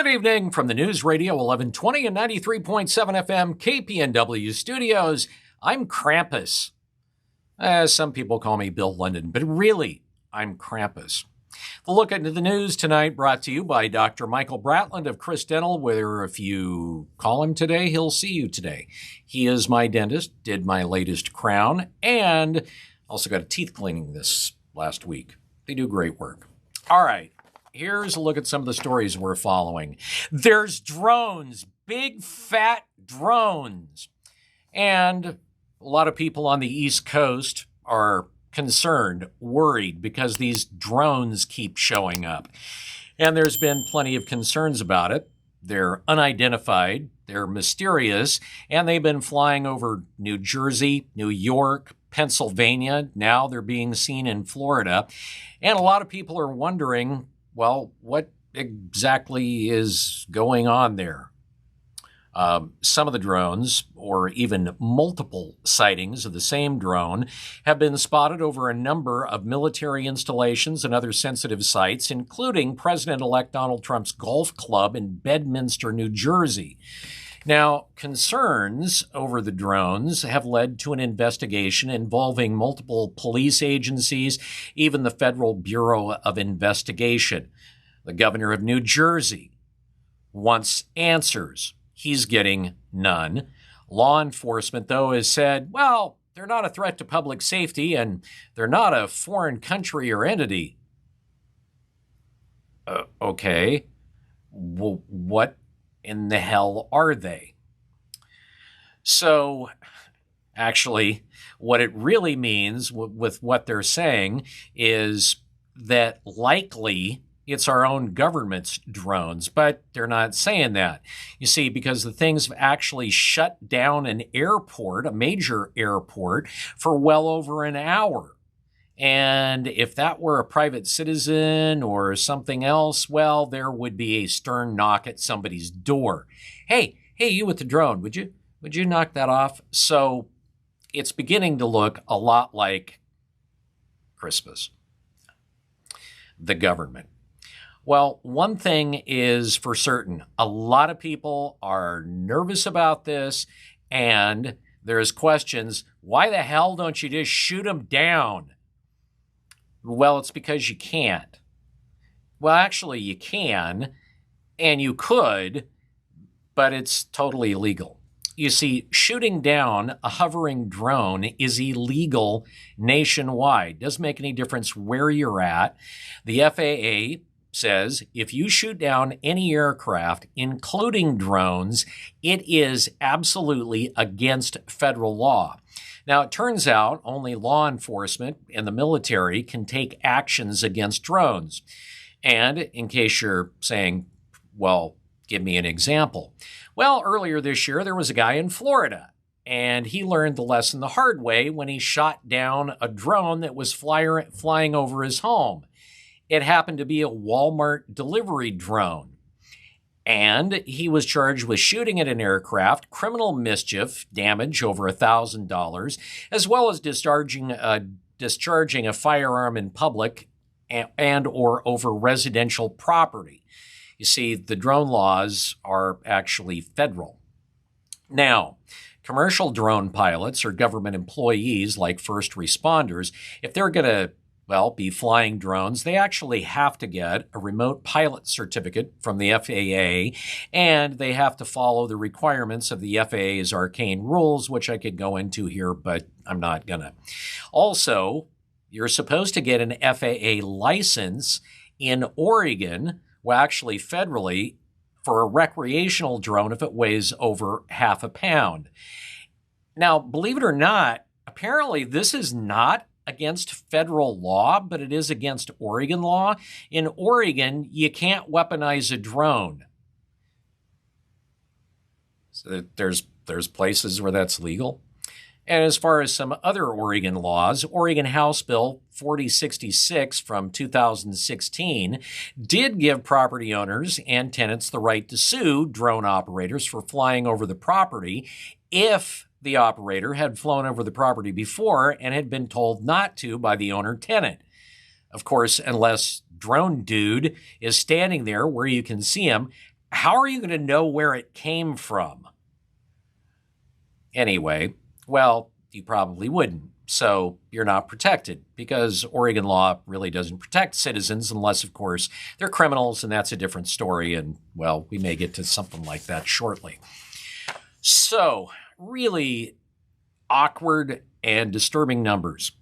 Good evening from the News Radio 1120 and 93.7 FM KPNW studios. I'm Krampus. Some people call me Bill Lundun, but really, I'm Krampus. The look into the news tonight brought to you by Dr. Michael Bratland of Chris Dental, where if you call him today, he'll see you today. He is my dentist, did my latest crown, and also got a teeth cleaning this last week. They do great work. All right. Here's a look at some of the stories we're following. There's drones, big fat drones. And a lot of people on the East Coast are concerned, worried, because these drones keep showing up. And there's been plenty of concerns about it. They're unidentified, they're mysterious, and they've been flying over New Jersey, New York, Pennsylvania. Now they're being seen in Florida. And a lot of people are wondering, well, what exactly is going on there? Some of the drones, or even multiple sightings of the same drone, have been spotted over a number of military installations and other sensitive sites, including President-elect Donald Trump's golf club in Bedminster, New Jersey. Now, concerns over the drones have led to an investigation involving multiple police agencies, even the Federal Bureau of Investigation. The governor of New Jersey wants answers. He's getting none. Law enforcement, though, has said, well, they're not a threat to public safety and they're not a foreign country or entity. Okay. Well, what in the hell are they? So, actually, what it really means with what they're saying is that likely it's our own government's drones, but they're not saying that. You see, because the things have actually shut down an airport, a major airport, for well over an hour. And if that were a private citizen or something else, well, there would be a stern knock at somebody's door. Hey, you with the drone, would you knock that off? So it's beginning to look a lot like Christmas. The government. Well, one thing is for certain. A lot of people are nervous about this, and there's questions. Why the hell don't you just shoot them down? Well, it's because you can't. Well, actually, you can, and you could, but it's totally illegal. You see, shooting down a hovering drone is illegal nationwide. Doesn't make any difference where you're at. The FAA says if you shoot down any aircraft, including drones, it is absolutely against federal law. Now, it turns out only law enforcement and the military can take actions against drones. And in case you're saying, well, give me an example. Well, earlier this year, there was a guy in Florida, and he learned the lesson the hard way when he shot down a drone that was flying over his home. It happened to be a Walmart delivery drone. And he was charged with shooting at an aircraft, criminal mischief, damage over $1,000, as well as discharging a firearm in public and or over residential property. You see, the drone laws are actually federal. Now, commercial drone pilots or government employees like first responders, if they're going to be flying drones, they actually have to get a remote pilot certificate from the FAA, and they have to follow the requirements of the FAA's arcane rules, which I could go into here, but I'm not gonna. Also, you're supposed to get an FAA license in Oregon, well, actually federally, for a recreational drone if it weighs over half a pound. Now, believe it or not, apparently this is not against federal law, but it is against Oregon law. In Oregon, you can't weaponize a drone. So there's places where that's legal. And as far as some other Oregon laws, Oregon House Bill 4066 from 2016 did give property owners and tenants the right to sue drone operators for flying over the property if the operator had flown over the property before and had been told not to by the owner-tenant. Of course, unless drone dude is standing there where you can see him, how are you going to know where it came from? Anyway, well, you probably wouldn't. So you're not protected because Oregon law really doesn't protect citizens unless, of course, they're criminals, and that's a different story. And, well, we may get to something like that shortly. So, really awkward and disturbing numbers.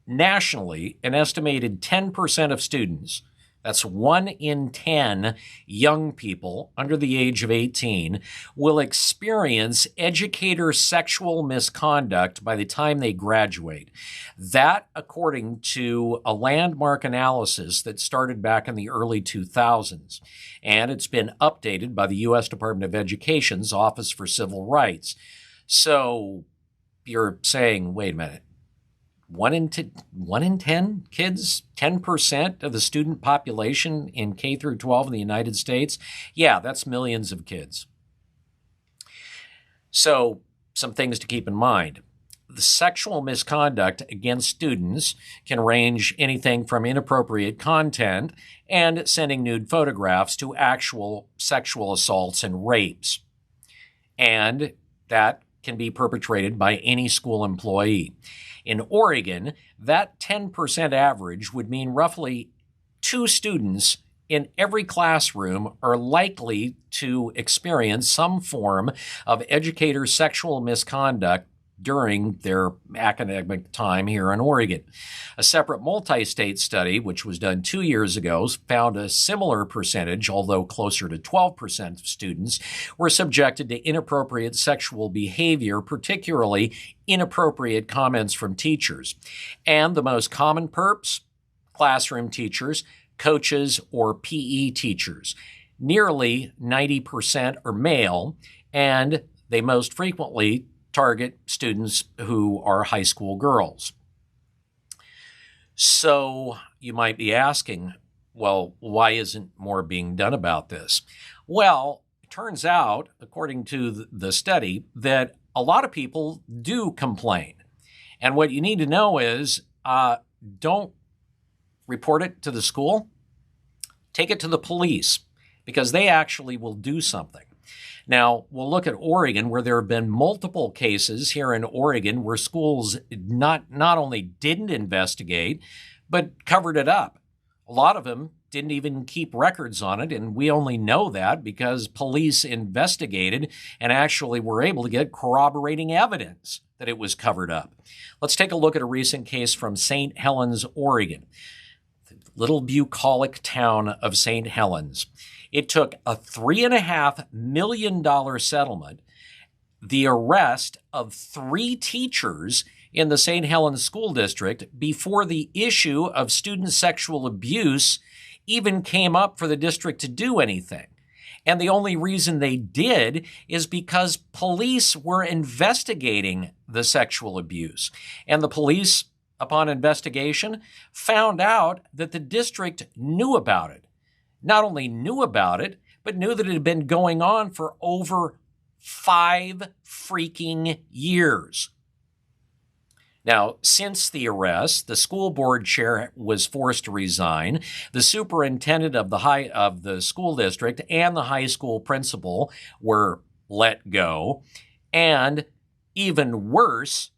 Nationally, an estimated 10% of students, that's 1 in 10 young people under the age of 18, will experience educator sexual misconduct by the time they graduate. That, according to a landmark analysis that started back in the early 2000s, and it's been updated by the U.S. Department of Education's Office for Civil Rights. So you're saying, wait a minute, 1 in 10 kids, 10% of the student population in K through 12 in the United States? Yeah, that's millions of kids. So some things to keep in mind. The sexual misconduct against students can range anything from inappropriate content and sending nude photographs to actual sexual assaults and rapes. And that can be perpetrated by any school employee. In Oregon, that 10% average would mean roughly 2 students in every classroom are likely to experience some form of educator sexual misconduct during their academic time here in Oregon. A separate multi-state study, which was done 2 years ago, found a similar percentage, although closer to 12% of students were subjected to inappropriate sexual behavior, particularly inappropriate comments from teachers. And the most common perps? Classroom teachers, coaches, or PE teachers. Nearly 90% are male, and they most frequently target students who are high school girls. So you might be asking, well, why isn't more being done about this? Well, it turns out, according to the study, that a lot of people do complain. And what you need to know is don't report it to the school. Take it to the police, because they actually will do something. Now, we'll look at Oregon, where there have been multiple cases here in Oregon where schools not only didn't investigate, but covered it up. A lot of them didn't even keep records on it, and we only know that because police investigated and actually were able to get corroborating evidence that it was covered up. Let's take a look at a recent case from St. Helens, Oregon, the little bucolic town of St. Helens. It took a $3.5 million settlement, the arrest of 3 teachers in the St. Helens School District before the issue of student sexual abuse even came up for the district to do anything. And the only reason they did is because police were investigating the sexual abuse. And the police, upon investigation, found out that the district knew about it. Not only knew about it, but knew that it had been going on for over 5 freaking years. Now, since the arrest, the school board chair was forced to resign. The superintendent of the school district and the high school principal were let go. And even worse,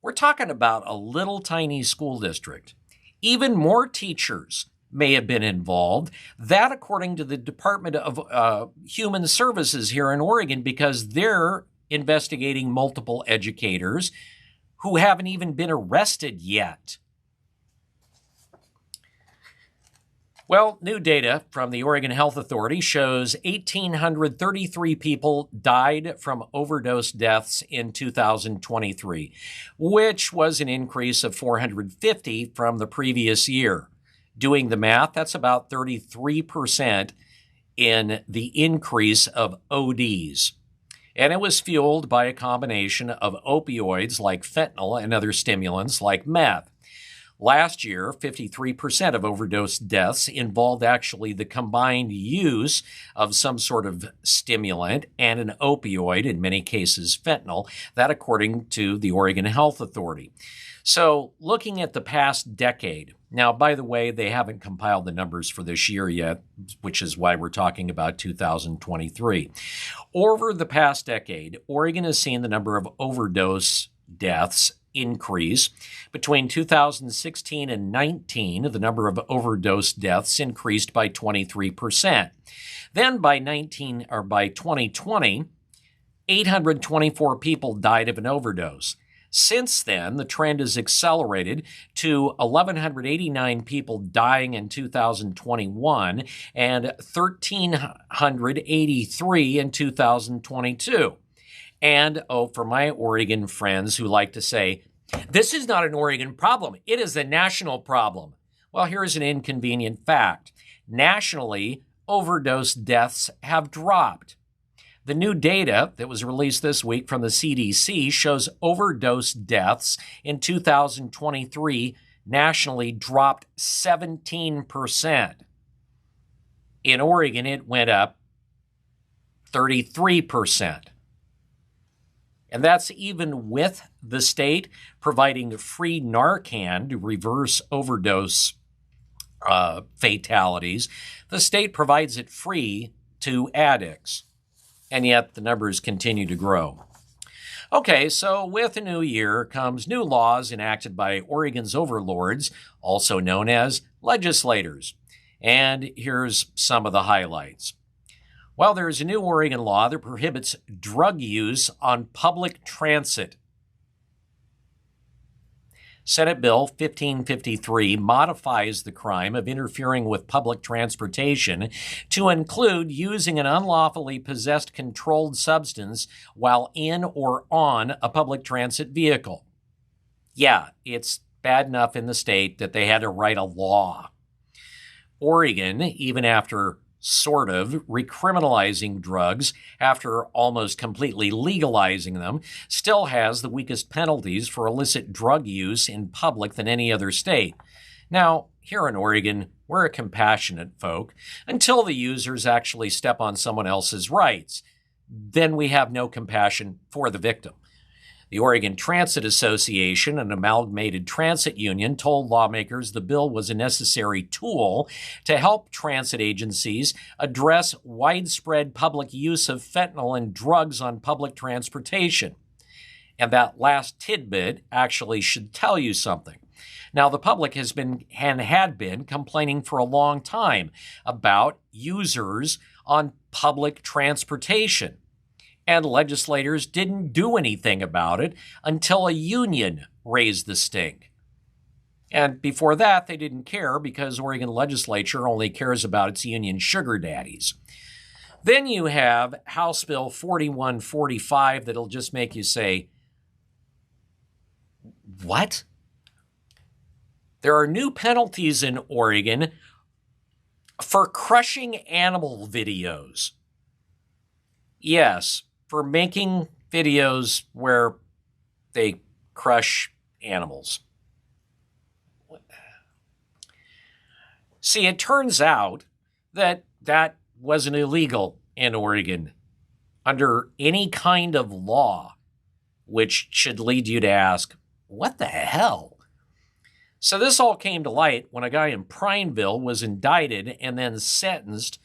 we're talking about a little tiny school district. Even more teachers may have been involved. That, according to the Department of Human Services here in Oregon, because they're investigating multiple educators who haven't even been arrested yet. Well, new data from the Oregon Health Authority shows 1,833 people died from overdose deaths in 2023, which was an increase of 450 from the previous year. Doing the math, that's about 33% in the increase of ODs. And it was fueled by a combination of opioids like fentanyl and other stimulants like meth. Last year, 53% of overdose deaths involved actually the combined use of some sort of stimulant and an opioid, in many cases fentanyl, that according to the Oregon Health Authority. So, looking at the past decade, now, by the way, they haven't compiled the numbers for this year yet, which is why we're talking about 2023. Over the past decade, Oregon has seen the number of overdose deaths increase. Between 2016 and 19, the number of overdose deaths increased by 23%. Then by 2020, 824 people died of an overdose. Since then, the trend has accelerated to 1,189 people dying in 2021 and 1,383 in 2022. And, for my Oregon friends who like to say, this is not an Oregon problem, it is a national problem. Well, here's an inconvenient fact. Nationally, overdose deaths have dropped. The new data that was released this week from the CDC shows overdose deaths in 2023 nationally dropped 17%. In Oregon, it went up 33%. And that's even with the state providing free Narcan to reverse overdose fatalities. The state provides it free to addicts. And yet the numbers continue to grow. Okay, so with a new year comes new laws enacted by Oregon's overlords, also known as legislators. And here's some of the highlights. Well, there's a new Oregon law that prohibits drug use on public transit. Senate Bill 1553 modifies the crime of interfering with public transportation to include using an unlawfully possessed controlled substance while in or on a public transit vehicle. Yeah, it's bad enough in the state that they had to write a law. Oregon, even after sort of recriminalizing drugs after almost completely legalizing them, still has the weakest penalties for illicit drug use in public than any other state. Now, here in Oregon, we're a compassionate folk until the users actually step on someone else's rights. Then we have no compassion for the victim. The Oregon Transit Association, an amalgamated transit union, told lawmakers the bill was a necessary tool to help transit agencies address widespread public use of fentanyl and drugs on public transportation. And that last tidbit actually should tell you something. Now, the public has been and had been complaining for a long time about users on public transportation. And legislators didn't do anything about it until a union raised the stink. And before that, they didn't care because Oregon legislature only cares about its union sugar daddies. Then you have House Bill 4145 that'll just make you say, what? There are new penalties in Oregon for crushing animal videos. Yes, for making videos where they crush animals. See, it turns out that that wasn't illegal in Oregon under any kind of law, which should lead you to ask, what the hell? So this all came to light when a guy in Prineville was indicted and then sentenced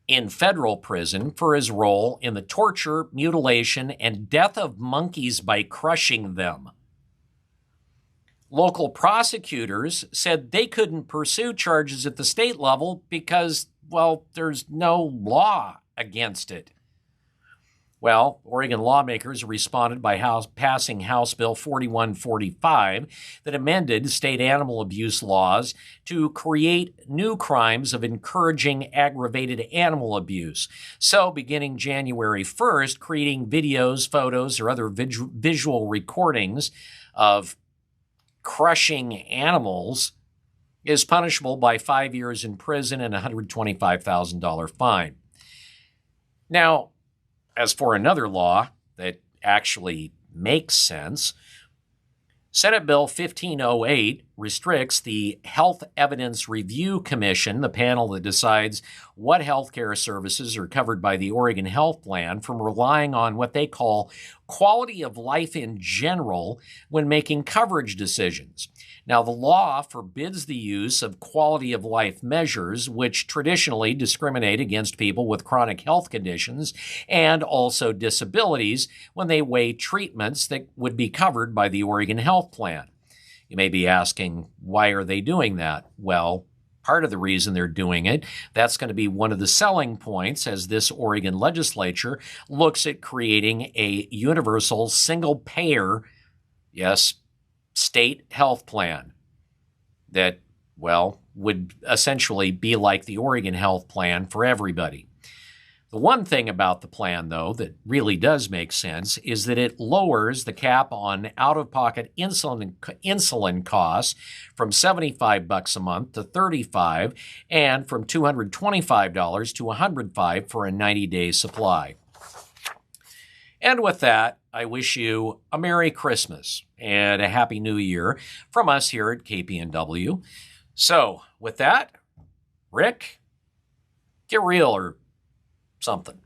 in federal prison for his role in the torture, mutilation, and death of monkeys by crushing them. Local prosecutors said they couldn't pursue charges at the state level because, well, there's no law against it. Well, Oregon lawmakers responded by passing House Bill 4145 that amended state animal abuse laws to create new crimes of encouraging aggravated animal abuse. So, beginning January 1st, creating videos, photos, or other visual recordings of crushing animals is punishable by 5 years in prison and a $125,000 fine. Now, as for another law that actually makes sense, Senate Bill 1508 restricts the Health Evidence Review Commission, the panel that decides what healthcare services are covered by the Oregon Health Plan, from relying on what they call quality of life in general when making coverage decisions. Now, the law forbids the use of quality of life measures, which traditionally discriminate against people with chronic health conditions and also disabilities when they weigh treatments that would be covered by the Oregon Health Plan. You may be asking, why are they doing that? Well, part of the reason they're doing it, that's going to be one of the selling points as this Oregon legislature looks at creating a universal single-payer, yes, state health plan that, well, would essentially be like the Oregon Health Plan for everybody. The one thing about the plan, though, that really does make sense is that it lowers the cap on out-of-pocket insulin costs from $75 a month to $35 and from $225 to $105 for a 90-day supply. And with that, I wish you a Merry Christmas and a Happy New Year from us here at KPNW. So, with that, Rick, get real or something.